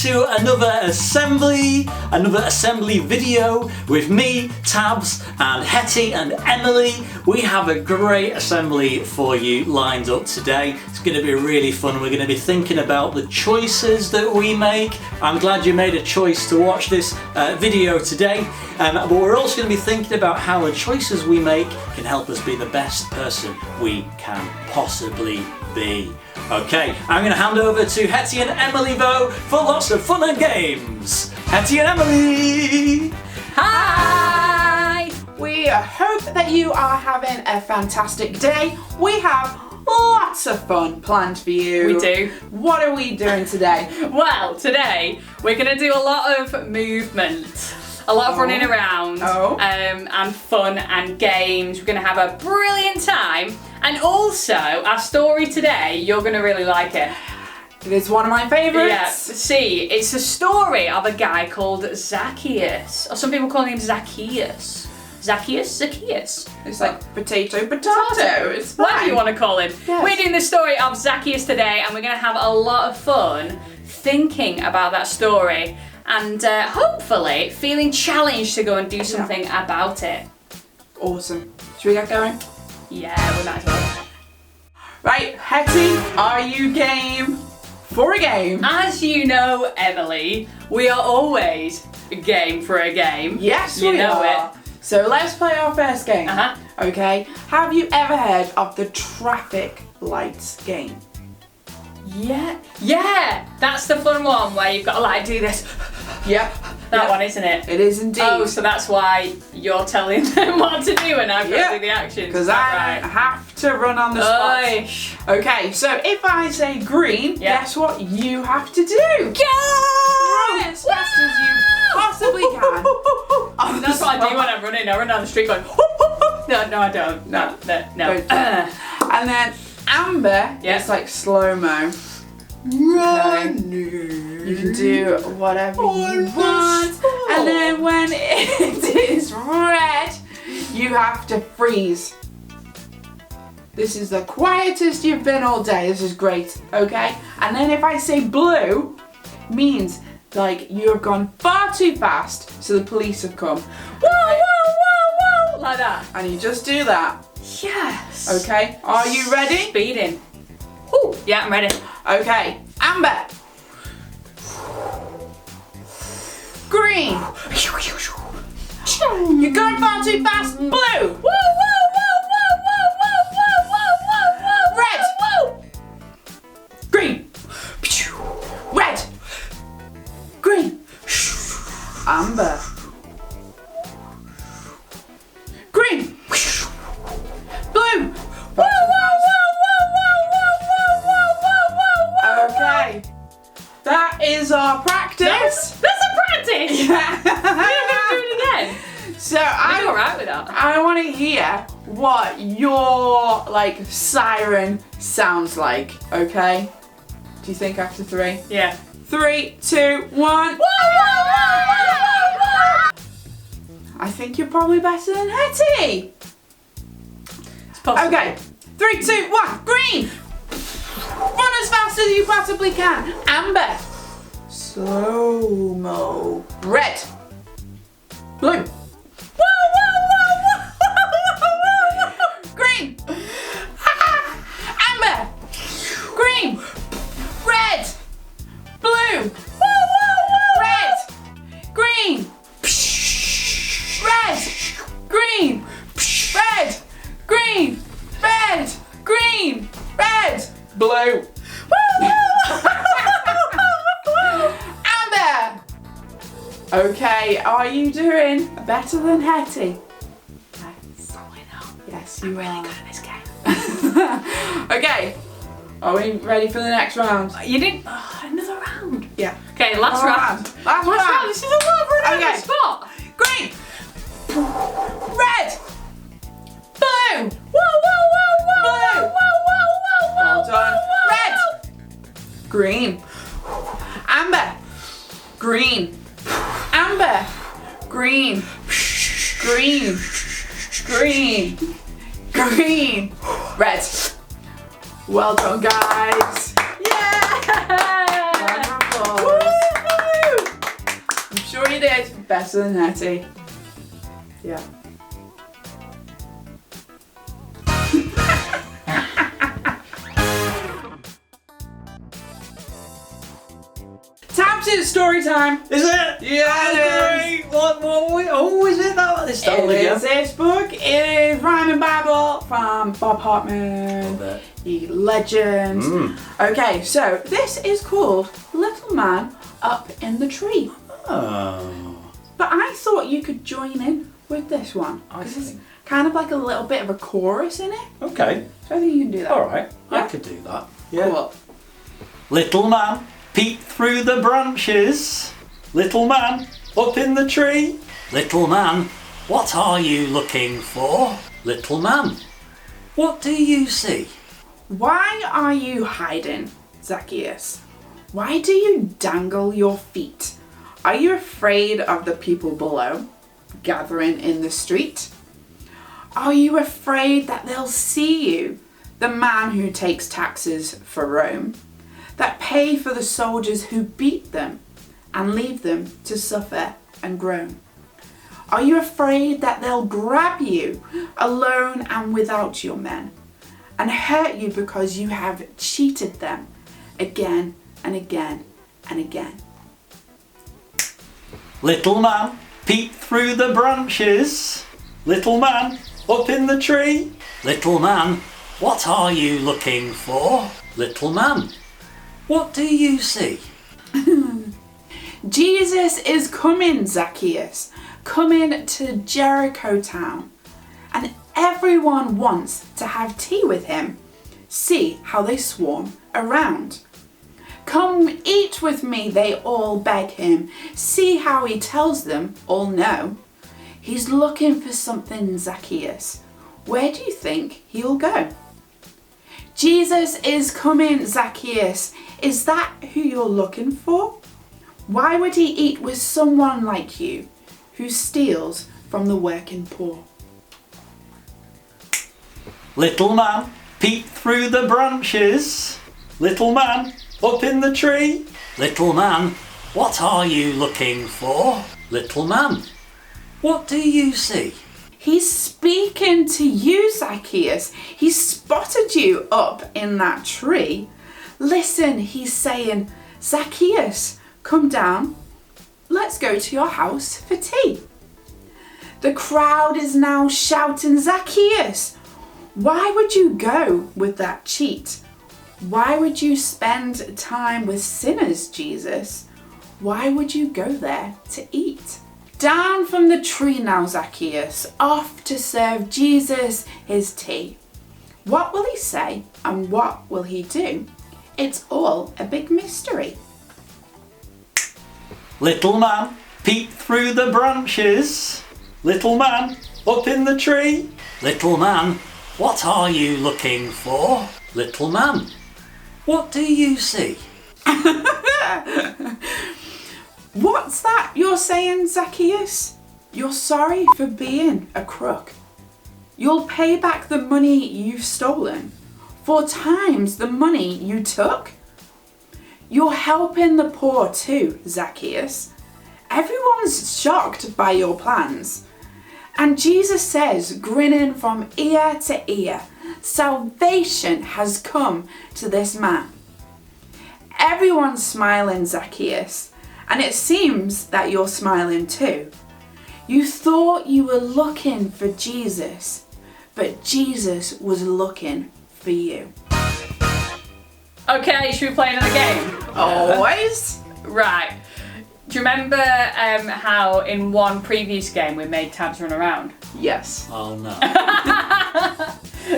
to another assembly video with me, Tabz, and Hettie and Emily. We have a great assembly for you lined up today. It's going to be really fun. We're going to be thinking about the choices that we make. I'm glad you made a choice to watch this video today, but we're also going to be thinking about how the choices we make can help us be the best person we can possibly be. Okay, I'm going to hand over to Hettie and Emily though for lots of fun and games. Hettie and Emily! Hi! We hope that you are having a fantastic day. We have lots of fun planned for you. We do. What are we doing today? Well, today we're going to do a lot of movement. A lot of running around and fun and games. We're going to have a brilliant time. And also, our story today, you're going to really like it. It is one of my favourites. Yeah, see, it's a story of a guy called Zacchaeus. Or some people call him Zacchaeus. Zacchaeus? It's like potato. It's fine. Whatever you want to call him. Yes. We're doing the story of Zacchaeus today, and we're going to have a lot of fun thinking about that story. And hopefully feeling challenged to go and do something about it. Awesome. Should we get going? Yeah, we might as well. Right, Hettie, are you game for a game? As you know, Emily, we are always game for a game. Yes, you we know are. So let's play our first game. Okay. Have you ever heard of the traffic lights game? Yeah, that's the fun one where you've got to like do this. Yep. That one, isn't it? It is indeed. Oh, so that's why you're telling them what to do and I've got to do the actions. Because I have to run on the spot. Okay, so if I say green, guess what you have to do? Go! Run as fast as you possibly can. That's what I do when I'm running. I run down the street going, no, I don't. No. And then amber, it's like slow-mo. Run! You can do whatever you want. And then when it is red, you have to freeze. This is the quietest you've been all day. This is great, okay? And then if I say blue, means like you have gone far too fast, so the police have come. Whoa! Like that. And you just do that. Yes. Okay, are you ready? Speeding. Ooh, yeah, I'm ready. Okay, amber. Green. You're going far too fast. Blue. Red. Green. Red. Green. Amber. Green. Blue. Okay. That is our practice. That's a practice. Yeah. We're going to do it again. So I'm alright with that. I want to hear what your like siren sounds like. Okay. Do you think after 3? Yeah. 3, 2, 1. I think you're probably better than Hettie. It's possible. Okay. 3, 2, 1. Green. Run as fast as you possibly can. Amber. Slow-mo. Red. Blue. Green. Amber. Green. Red. Blue. Red. Green. Red. Green. Red. Green. Red. Green. Red. Blue. Amber. Okay, are you doing better than Hettie? Yes. Yes, you really are. good at this game. Okay, are we ready for the next round? You didn't. Another round. Yeah. Okay, last round. Last round. This is a lot of running on the spot. Green. Red. Blue. Blue. Well done. Red. Green. Amber. Green. Amber. Green. Green. Green. Green. Red. Well done, guys. Yeah! Round of applause. I'm sure you did. Better than Hettie. Yeah. Tabz, it's story time. Is it? Yeah, it is. Great. Oh, is it that? Let's start It again. is this book. It is Rhyme and Bible from Bob Hartman, the legend. Okay, so this is called Little Man Up in the Tree. Oh. But I thought you could join in with this one because it's kind of like a little bit of a chorus in it. Okay. So I think you can do that. All right. Yeah. I could do that. Yeah. Cool. Little man peeped through the branches. Little man up in the tree. Little man, what are you looking for? Little man, what do you see? Why are you hiding, Zacchaeus? Why do you dangle your feet? Are you afraid of the people below, gathering in the street? Are you afraid that they'll see you, the man who takes taxes for Rome, that pay for the soldiers who beat them and leave them to suffer and groan? Are you afraid that they'll grab you alone and without your men and hurt you because you have cheated them again and again and again? Little man peeped through the branches. Little man up in the tree. Little man, what are you looking for? Little man, what do you see? Jesus is coming, Zacchaeus, coming to Jericho town, and everyone wants to have tea with him. See how they swarm around. Come eat with me, they all beg him. See how he tells them all no. He's looking for something, Zacchaeus. Where do you think he'll go? Jesus is coming, Zacchaeus. Is that who you're looking for? Why would he eat with someone like you who steals from the working poor? Little man peeped through the branches. Little man up in the tree. Little man, what are you looking for? Little man, what do you see? He's speaking to you, Zacchaeus. He spotted you up in that tree. Listen, he's saying, Zacchaeus, come down. Let's go to your house for tea. The crowd is now shouting, Zacchaeus, why would you go with that cheat? Why would you spend time with sinners, Jesus? Why would you go there to eat? Down from the tree now, Zacchaeus, off to serve Jesus his tea. What will he say and what will he do? It's all a big mystery. Little man peeped through the branches. Little man up in the tree. Little man, what are you looking for? Little man, what do you see? What's that you're saying, Zacchaeus? You're sorry for being a crook. You'll pay back the money you've stolen 4 times the money you took. You're helping the poor too, Zacchaeus. Everyone's shocked by your plans. And Jesus says, grinning from ear to ear, salvation has come to this man. Everyone's smiling, Zacchaeus, and it seems that you're smiling too. You thought you were looking for Jesus, but Jesus was looking for you. Okay, should we play another game? Always. Right. Do you remember how in one previous game we made Tabz run around? Yes. Oh no.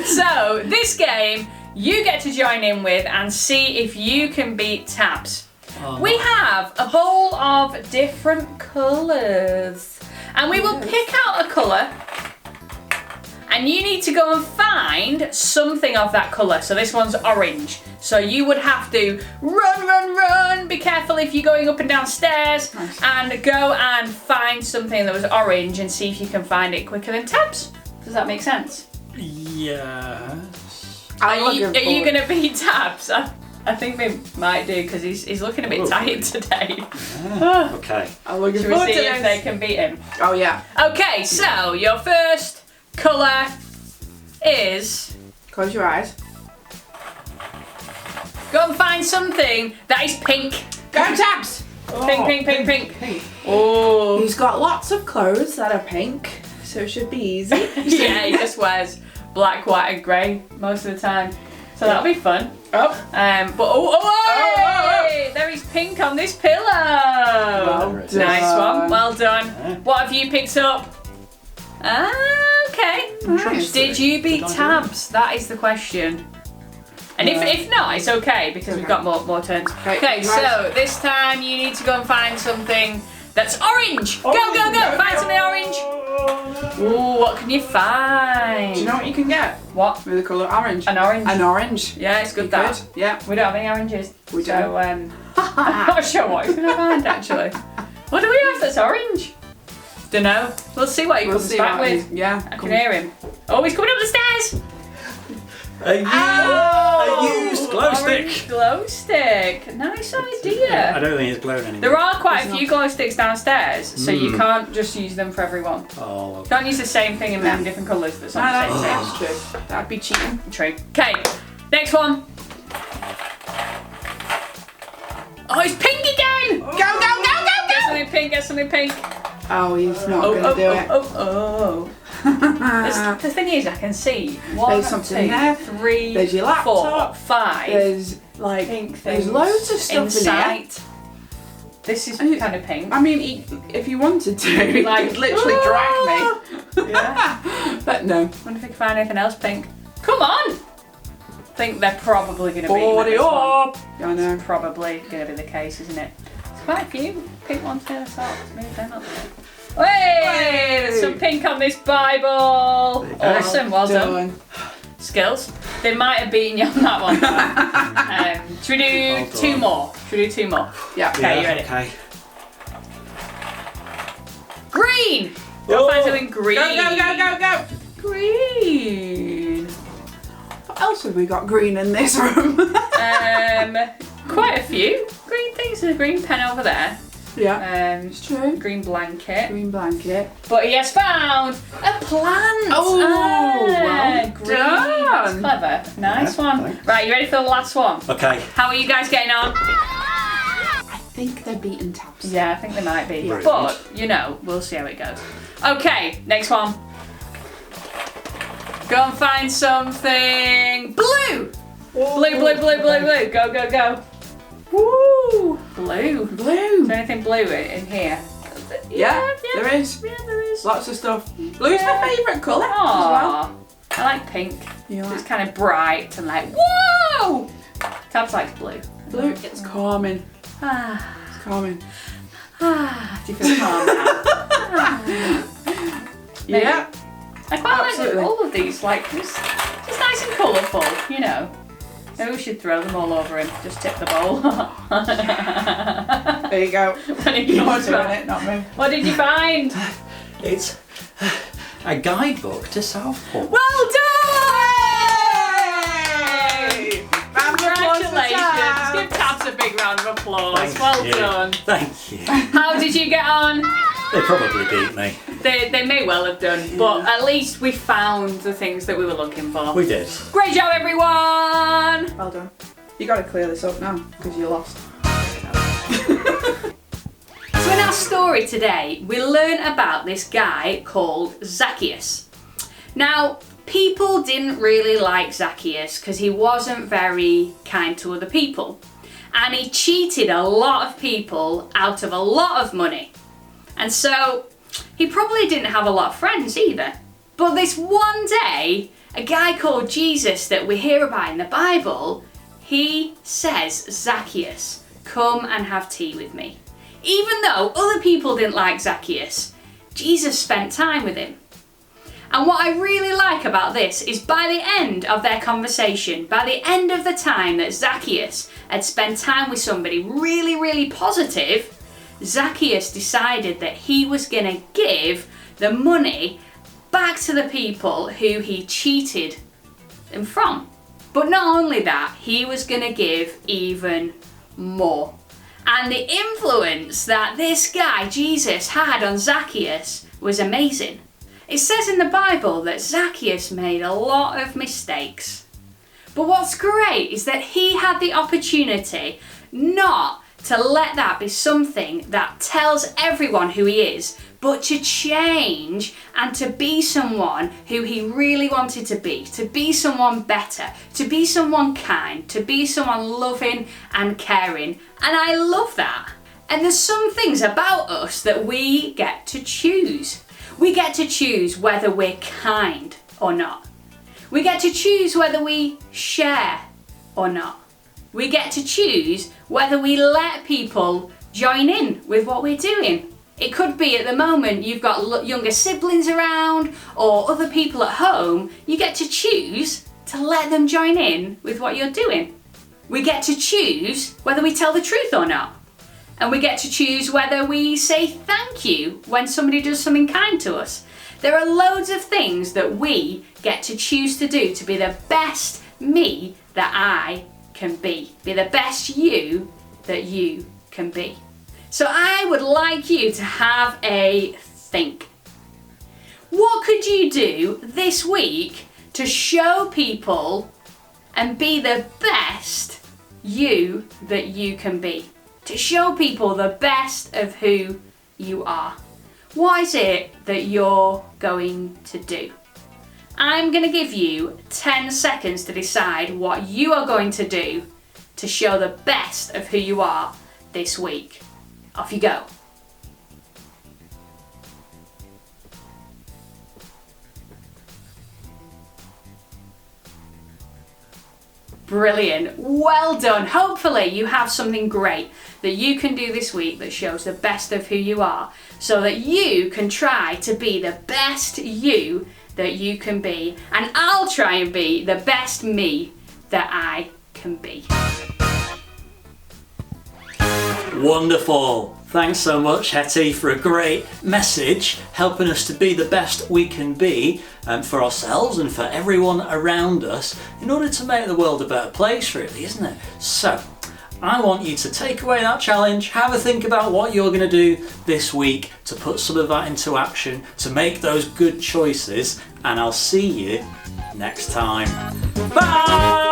So, this game you get to join in with and see if you can beat Tabz. Oh, We have a bowl of different colours and we will pick out a colour and you need to go and find something of that colour. So this one's orange. So you would have to run, be careful if you're going up and down stairs, and go and find something that was orange and see if you can find it quicker than Tabz. Does that make sense? Yeah. Are you going to beat Tabz? I think we might do because he's looking a bit tired today. Okay. I'm looking Should we forward to see if this. they can beat him? Oh yeah. Okay, so your first colour is... Close your eyes. Go and find something that is pink. Go Tabz! Pink. Oh. He's got lots of clothes that are pink, so it should be easy. Yeah, he just wears black, white and grey most of the time. So that'll be fun. Oh. Hey, there is pink on this pillow. Well done. Nice one. Well done. What have you picked up? Okay. Nice. Did you beat Tabz? That is the question. And if not, it's okay because we've got more turns. Okay, so this time you need to go and find something that's orange. Go. Find something orange. Ooh, what can you find? Do you know what you can get? What? With the colour orange. An orange. An orange. Yeah, it's good You that. could, yeah. We don't have any oranges. We so, don't. I'm not sure what he's going to find actually. What do we have that's orange? Dunno. We'll see what he comes back with. Yeah. I can hear him. Oh, he's coming up the stairs. A used glow stick. Orange glow stick. Nice idea. I don't think it's glowing anymore. There are quite a few glow sticks downstairs, so you can't just use them for everyone. Oh. Don't use the same thing in many different colours that's on the same thing. That's true. That'd be cheating. True. Okay, next one. Oh, it's pink again! Go. Get something pink. Oh, he's not gonna do it. Oh. The thing is, I can see one, There's something there. 3, There's your 4, laptop. 5 There's like pink there's things loads of stuff in in sight. This is kind of pink. I mean, if you wanted to, you Like, could literally drag me. Yeah. But no. Wonder if we can find anything else pink. Come on! I think they're probably going to be. Body up. I know. It's probably going to be the case, isn't it? There's quite a few pink ones here. So let's move them up there. Hey, there's some pink on this Bible. Awesome, well done. Skills. They might have beaten you on that one. Should we do two more? Yeah. Okay, you ready? Okay. Green! Go find something green. Go. Green. What else have we got green in this room? Quite a few green things. There's a green pen over there. Yeah. It's true. Green blanket. Green blanket. But he has found a plant. Oh, well green. done. That's clever. Nice Yeah, one. thanks. Right, you ready for the last one? Okay. How are you guys getting on? I think they're beating Tabz. Yeah, I think they might be. Brilliant. But, you know, we'll see how it goes. Okay, next one. Go and find something blue. Blue. Go. Woo! Blue. Is there anything blue in here? Yeah, there is. Yeah, there is. Lots of stuff. Blue's my favourite colour as well. Aww. I like pink. You It's like kind of bright and like, whoa! Tabz likes blue. blue? It's calming. Ah, It's calming. do you feel calm now? Maybe. Yeah. I quite Absolutely. like all of these, like, just nice and colourful, you know. Maybe we should throw them all over and just tip the bowl. There you go. When he You're comes doing back. it, not me. What did you find? It's a guidebook to Southport. Well Yay! Round of applause for Congratulations! Tabz. Give Tabz a big round of applause. Thank well you. done. Thank you. How did you get on? They probably beat me. They may well have done, but at least we found the things that we were looking for. We did. Great job, everyone! Well done. You got to clear this up now because you lost. So in our story today, we learn about this guy called Zacchaeus. Now, people didn't really like Zacchaeus because he wasn't very kind to other people. And he cheated a lot of people out of a lot of money. And so, he probably didn't have a lot of friends either. But this one day, a guy called Jesus that we hear about in the Bible, he says, Zacchaeus, come and have tea with me. Even though other people didn't like Zacchaeus, Jesus spent time with him. And what I really like about this is by the end of their conversation, by the end of the time that Zacchaeus had spent time with somebody really, really positive, Zacchaeus decided that he was going to give the money back to the people who he cheated them from. But not only that, he was going to give even more. And the influence that this guy, Jesus, had on Zacchaeus was amazing. It says in the Bible that Zacchaeus made a lot of mistakes. But what's great is that he had the opportunity not to let that be something that tells everyone who he is, but to change and to be someone who he really wanted to be someone better, to be someone kind, to be someone loving and caring. And I love that. And there's some things about us that we get to choose. We get to choose whether we're kind or not. We get to choose whether we share or not. We get to choose whether we let people join in with what we're doing. It could be at the moment you've got younger siblings around or other people at home. You get to choose to let them join in with what you're doing. We get to choose whether we tell the truth or not. And we get to choose whether we say thank you when somebody does something kind to us. There are loads of things that we get to choose to do to be the best me that I can be the best you that you can be. So I would like you to have a think. What could you do this week to show people and be the best you that you can be? To show people the best of who you are. What is it that you're going to do? I'm going to give you 10 seconds to decide what you are going to do to show the best of who you are this week. Off you go. Brilliant. Well done. Hopefully you have something great that you can do this week that shows the best of who you are, so that you can try to be the best you that you can be, and I'll try and be the best me that I can be. Wonderful. Thanks so much, Hettie, for a great message, helping us to be the best we can be for ourselves and for everyone around us in order to make the world a better place, really, isn't it? So, I want you to take away that challenge, have a think about what you're going to do this week to put some of that into action, to make those good choices, and I'll see you next time. Bye!